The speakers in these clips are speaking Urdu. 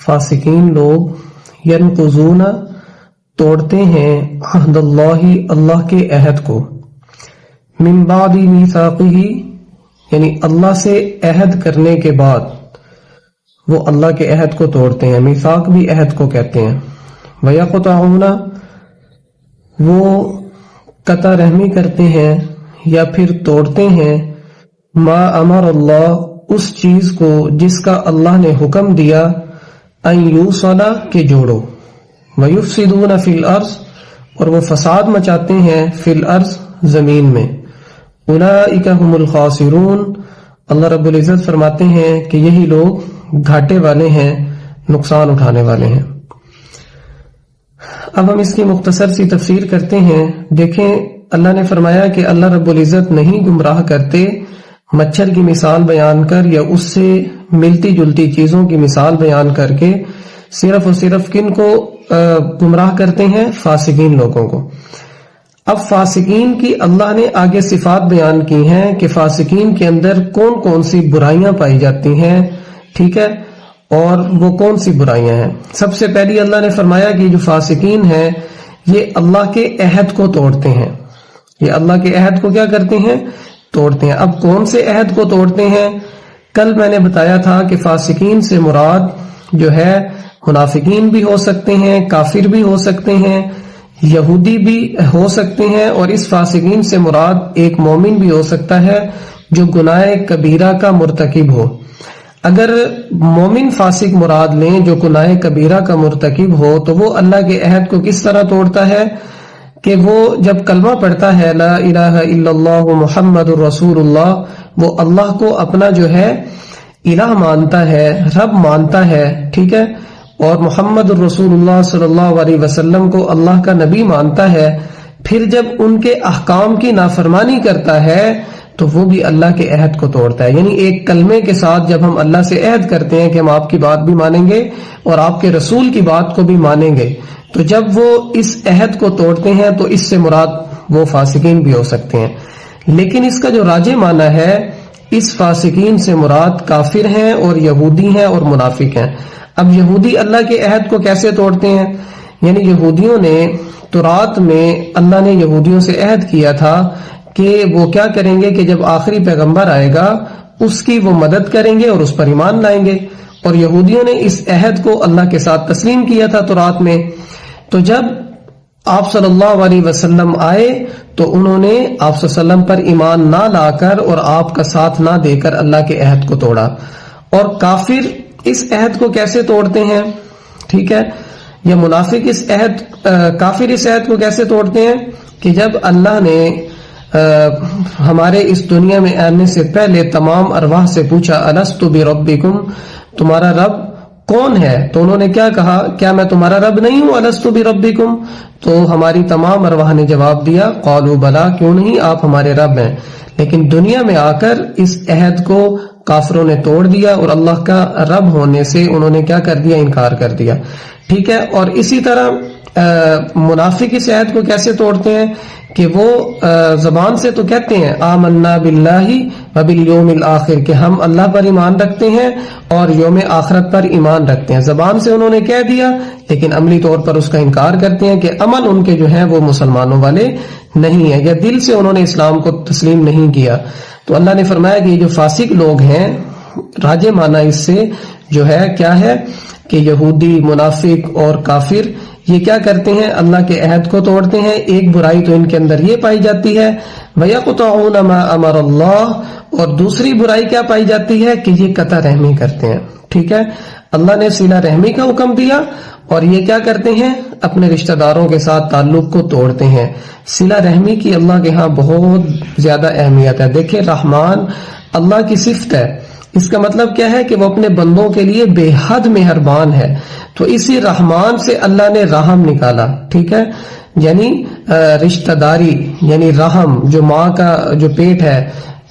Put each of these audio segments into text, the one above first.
فاسقین لوگ ینقضون توڑتے ہیں عہد اللہ کے عہد کو، من بعد میثاقہ یعنی اللہ سے عہد کرنے کے بعد وہ اللہ کے عہد کو توڑتے ہیں، میثاق بھی عہد کو کہتے ہیں، ویقطعون وہ قطع رحمی کرتے ہیں یا پھر توڑتے ہیں، ما امر اللہ اس چیز کو جس کا اللہ نے حکم دیا، ان یوصل کہ جوڑو، ویفسدون فی الارض اور وہ فساد مچاتے ہیں فی الارض زمین میں، اولئک هم الخاسرون اللہ رب العزت فرماتے ہیں کہ یہی لوگ گھاٹے والے ہیں، نقصان اٹھانے والے ہیں۔ اب ہم اس کی مختصر سی تفسیر کرتے ہیں۔ دیکھیں اللہ نے فرمایا کہ اللہ رب العزت نہیں گمراہ کرتے مچھر کی مثال بیان کر یا اس سے ملتی جلتی چیزوں کی مثال بیان کر کے، صرف اور صرف کن کو گمراہ کرتے ہیں؟ فاسقین لوگوں کو۔ اب فاسقین کی اللہ نے آگے صفات بیان کی ہیں کہ فاسقین کے اندر کون کون سی برائیاں پائی جاتی ہیں، ٹھیک ہے، اور وہ کون سی برائیاں ہیں۔ سب سے پہلی اللہ نے فرمایا کہ جو فاسقین ہیں یہ اللہ کے عہد کو توڑتے ہیں، یہ اللہ کے عہد کو کیا کرتے ہیں؟ توڑتے ہیں۔ اب کون سے عہد کو توڑتے ہیں؟ کل میں نے بتایا تھا کہ فاسقین سے مراد جو ہے منافقین بھی ہو سکتے ہیں، کافر بھی ہو سکتے ہیں، یہودی بھی ہو سکتے ہیں، اور اس فاسقین سے مراد ایک مومن بھی ہو سکتا ہے جو گناہ کبیرہ کا مرتکب ہو۔ اگر مومن فاسق مراد لیں جو گناہ کبیرہ کا مرتکب ہو تو وہ اللہ کے عہد کو کس طرح توڑتا ہے کہ وہ جب کلمہ پڑھتا ہے لا الہ الا اللہ محمد الرسول اللہ، وہ اللہ کو اپنا جو ہے الہ مانتا ہے، رب مانتا ہے، ٹھیک ہے، اور محمد الرسول اللہ صلی اللہ علیہ وسلم کو اللہ کا نبی مانتا ہے، پھر جب ان کے احکام کی نافرمانی کرتا ہے تو وہ بھی اللہ کے عہد کو توڑتا ہے۔ یعنی ایک کلمے کے ساتھ جب ہم اللہ سے عہد کرتے ہیں کہ ہم آپ کی بات بھی مانیں گے اور آپ کے رسول کی بات کو بھی مانیں گے، تو جب وہ اس عہد کو توڑتے ہیں تو اس سے مراد وہ فاسقین بھی ہو سکتے ہیں۔ لیکن اس کا جو راجح معنی ہے، اس فاسقین سے مراد کافر ہیں اور یہودی ہیں اور منافق ہیں۔ اب یہودی اللہ کے عہد کو کیسے توڑتے ہیں؟ یعنی یہودیوں نے تورات میں اللہ نے یہودیوں سے عہد کیا تھا کہ وہ کیا کریں گے کہ جب آخری پیغمبر آئے گا اس کی وہ مدد کریں گے اور اس پر ایمان لائیں گے، اور یہودیوں نے اس عہد کو اللہ کے ساتھ تسلیم کیا تھا تورات میں۔ تو جب آپ صلی اللہ علیہ وسلم آئے تو انہوں نے آپ صلی اللہ علیہ وسلم پر ایمان نہ لا کر اور آپ کا ساتھ نہ دے کر اللہ کے عہد کو توڑا۔ اور کافر اس عہد کو کیسے توڑتے ہیں، ٹھیک ہے، یا منافق اس عہد کافر اس عہد کو کیسے توڑتے ہیں کہ جب اللہ نے ہمارے اس دنیا میں آنے سے پہلے تمام ارواح سے پوچھا الست بربکم، تمہارا رب کون ہے؟ تو انہوں نے کیا کہا، کیا میں تمہارا رب نہیں ہوں؟ الست بربکم، تو ہماری تمام ارواح نے جواب دیا قالوا بلا، کیوں نہیں، آپ ہمارے رب ہیں۔ لیکن دنیا میں آ کر اس عہد کو کافروں نے توڑ دیا اور اللہ کا رب ہونے سے انہوں نے کیا کر دیا، انکار کر دیا، ٹھیک ہے۔ اور اسی طرح منافق اس عہد کو کیسے توڑتے ہیں کہ وہ زبان سے تو کہتے ہیں آمنا باللہ وبالیوم الآخر کہ ہم اللہ پر ایمان رکھتے ہیں اور یوم آخرت پر ایمان رکھتے ہیں، زبان سے انہوں نے کہہ دیا لیکن عملی طور پر اس کا انکار کرتے ہیں کہ عمل ان کے جو ہیں وہ مسلمانوں والے نہیں ہیں، یا دل سے انہوں نے اسلام کو تسلیم نہیں کیا۔ تو اللہ نے فرمایا کہ یہ جو فاسق لوگ ہیں، راجح معنی اس سے جو ہے کیا ہے کہ یہودی، منافق اور کافر یہ کیا کرتے ہیں، اللہ کے عہد کو توڑتے ہیں۔ ایک برائی تو ان کے اندر یہ پائی جاتی ہے وَيَقْطَعُونَ مَا أَمَرَ اللَّهُ، اور دوسری برائی کیا پائی جاتی ہے کہ یہ قطع رحمی کرتے ہیں، ٹھیک ہے۔ اللہ نے صلہ رحمی کا حکم دیا اور یہ کیا کرتے ہیں، اپنے رشتہ داروں کے ساتھ تعلق کو توڑتے ہیں۔ صلہ رحمی کی اللہ کے ہاں بہت زیادہ اہمیت ہے۔ دیکھیں رحمان اللہ کی صفت ہے، اس کا مطلب کیا ہے کہ وہ اپنے بندوں کے لیے بے حد مہربان ہے، تو اسی رحمان سے اللہ نے رحم نکالا، ٹھیک ہے، یعنی رشتہ داری، یعنی رحم جو ماں کا جو پیٹ ہے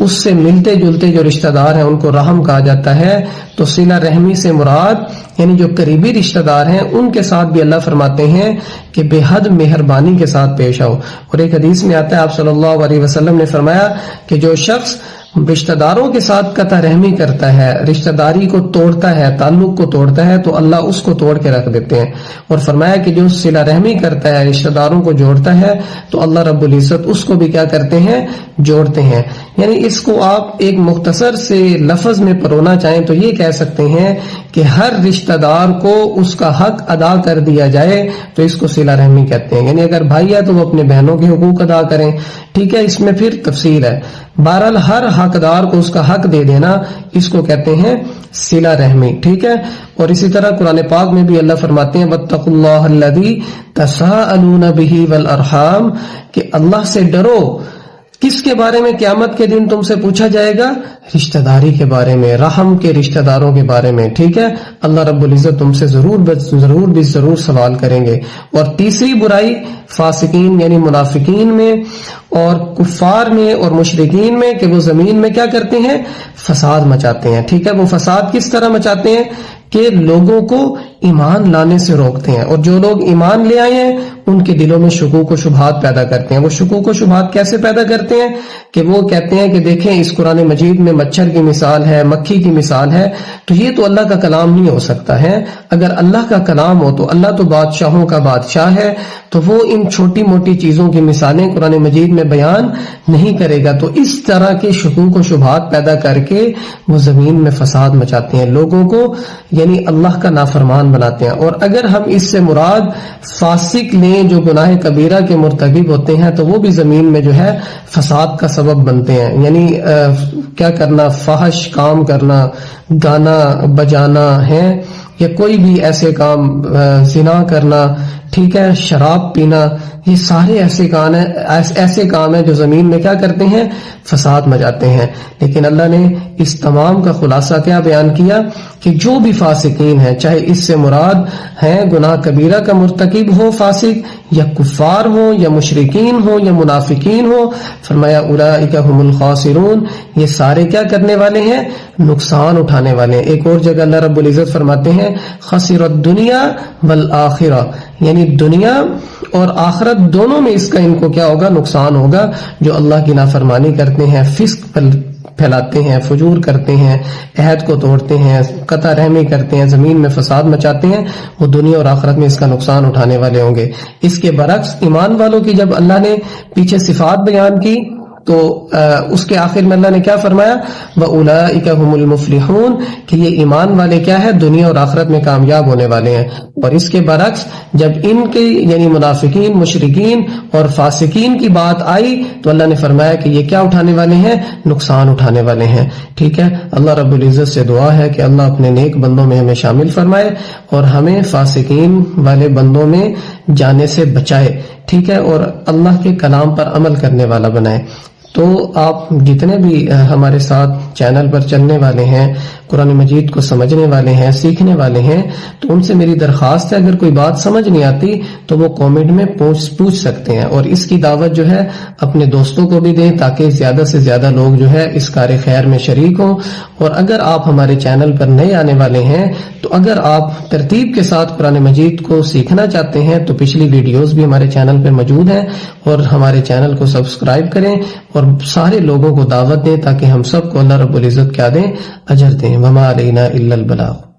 اس سے ملتے جلتے جو رشتہ دار ہیں ان کو رحم کہا جاتا ہے۔ تو صلہ رحمی سے مراد یعنی جو قریبی رشتہ دار ہیں ان کے ساتھ بھی اللہ فرماتے ہیں کہ بے حد مہربانی کے ساتھ پیش آؤ۔ اور ایک حدیث میں آتا ہے آپ صلی اللہ علیہ وسلم نے فرمایا کہ جو شخص رشتہ داروں کے ساتھ قطع رحمی کرتا ہے، رشتہ داری کو توڑتا ہے، تعلق کو توڑتا ہے، تو اللہ اس کو توڑ کے رکھ دیتے ہیں۔ اور فرمایا کہ جو صلہ رحمی کرتا ہے، رشتہ داروں کو جوڑتا ہے، تو اللہ رب العزت اس کو بھی کیا کرتے ہیں؟ جوڑتے ہیں۔ یعنی اس کو آپ ایک مختصر سے لفظ میں پرونا چاہیں تو یہ کہہ سکتے ہیں کہ ہر رشتہ دار کو اس کا حق ادا کر دیا جائے تو اس کو صلہ رحمی کہتے ہیں۔ یعنی اگر بھائی ہے تو وہ اپنے بہنوں کے حقوق ادا کریں، ٹھیک ہے، اس میں پھر تفصیل ہے۔ بہرحال ہر حقدار کو اس کا حق دے دینا، اس کو کہتے ہیں صلہ رحمی، ٹھیک ہے۔ اور اسی طرح قرآن پاک میں بھی اللہ فرماتے ہیں وَاتَّقُوا اللَّهَ الَّذِي تَسَاءَلُونَ بِهِ وَالْأَرْحَامَ، کہ اللہ سے ڈرو۔ کس کے بارے میں قیامت کے دن تم سے پوچھا جائے گا؟ رشتہ داری کے بارے میں، رحم کے رشتہ داروں کے بارے میں، ٹھیک ہے۔ اللہ رب العزت تم سے ضرور سوال کریں گے۔ اور تیسری برائی فاسقین یعنی منافقین میں اور کفار میں اور مشرکین میں کہ وہ زمین میں کیا کرتے ہیں؟ فساد مچاتے ہیں، ٹھیک ہے۔ وہ فساد کس طرح مچاتے ہیں کہ لوگوں کو ایمان لانے سے روکتے ہیں، اور جو لوگ ایمان لے آئے ہیں ان کے دلوں میں شکوک و شبہات پیدا کرتے ہیں۔ وہ شکوک و شبہات کیسے پیدا کرتے ہیں کہ وہ کہتے ہیں کہ دیکھیں اس قرآن مجید میں مچھر کی مثال ہے، مکھی کی مثال ہے، تو یہ تو اللہ کا کلام نہیں ہو سکتا ہے۔ اگر اللہ کا کلام ہو تو اللہ تو بادشاہوں کا بادشاہ ہے، تو وہ ان چھوٹی موٹی چیزوں کی مثالیں قرآن مجید میں بیان نہیں کرے گا۔ تو اس طرح کے شکوک و شبہات پیدا کر کے وہ زمین میں فساد مچاتے ہیں، لوگوں کو یعنی اللہ کا نافرمان بناتے ہیں۔ اور اگر ہم اس سے مراد فاسق لیں جو گناہ کبیرہ کے مرتکب ہوتے ہیں تو وہ بھی زمین میں جو ہے فساد کا سبب بنتے ہیں، یعنی کیا کرنا؟ فحش کام کرنا، گانا بجانا ہے، یا کوئی بھی ایسے کام، زنا کرنا، ٹھیک ہے، شراب پینا، یہ سارے ایسے کام ہیں جو زمین میں کیا کرتے ہیں؟ فساد مچاتے ہیں۔ لیکن اللہ نے اس تمام کا خلاصہ کیا بیان کیا کہ جو بھی فاسقین ہیں، چاہے اس سے مراد ہیں گناہ کبیرہ کا مرتکب ہو فاسق، یا کفار ہو، یا مشرکین ہو، یا منافقین ہو، فرمایا اولئک هم الخاسرون، یہ سارے کیا کرنے والے ہیں؟ نقصان اٹھانے والے ہیں۔ ایک اور جگہ اللہ رب العزت فرماتے ہیں خسر الدنیا والآخرہ، یعنی دنیا اور آخرت دونوں میں اس کا ان کو کیا ہوگا؟ نقصان ہوگا۔ جو اللہ کی نافرمانی کرتے ہیں، فسق پھیلاتے ہیں، فجور کرتے ہیں، عہد کو توڑتے ہیں، قطع رحمی کرتے ہیں، زمین میں فساد مچاتے ہیں، وہ دنیا اور آخرت میں اس کا نقصان اٹھانے والے ہوں گے۔ اس کے برعکس ایمان والوں کی جب اللہ نے پیچھے صفات بیان کی تو اس کے آخر میں اللہ نے کیا فرمایا؟ وَأُولَئِكَ هُمُ الْمُفْلِحُونَ، کہ یہ ایمان والے کیا ہے؟ دنیا اور آخرت میں کامیاب ہونے والے ہیں۔ اور اس کے برعکس جب ان کے یعنی منافقین، مشرکین اور فاسقین کی بات آئی تو اللہ نے فرمایا کہ یہ کیا اٹھانے والے ہیں؟ نقصان اٹھانے والے ہیں، ٹھیک ہے۔ اللہ رب العزت سے دعا ہے کہ اللہ اپنے نیک بندوں میں ہمیں شامل فرمائے اور ہمیں فاسقین والے بندوں میں جانے سے بچائے، ٹھیک ہے، اور اللہ کے کلام پر عمل کرنے والا بنائے۔ تو آپ جتنے بھی ہمارے ساتھ چینل پر چلنے والے ہیں، قرآن مجید کو سمجھنے والے ہیں، سیکھنے والے ہیں، تو ان سے میری درخواست ہے اگر کوئی بات سمجھ نہیں آتی تو وہ کامنٹ میں پوچھ سکتے ہیں، اور اس کی دعوت جو ہے اپنے دوستوں کو بھی دیں تاکہ زیادہ سے زیادہ لوگ جو ہے اس کار خیر میں شریک ہوں۔ اور اگر آپ ہمارے چینل پر نئے آنے والے ہیں تو اگر آپ ترتیب کے ساتھ قرآن مجید کو سیکھنا چاہتے ہیں تو پچھلی ویڈیوز بھی ہمارے چینل پہ موجود ہیں، اور ہمارے چینل کو سبسکرائب کریں اور سارے لوگوں کو دعوت دیں تاکہ ہم سب کو اللہ رب العزت کیا دیں؟ اجر دیں۔ وما علینا الا البلاغ۔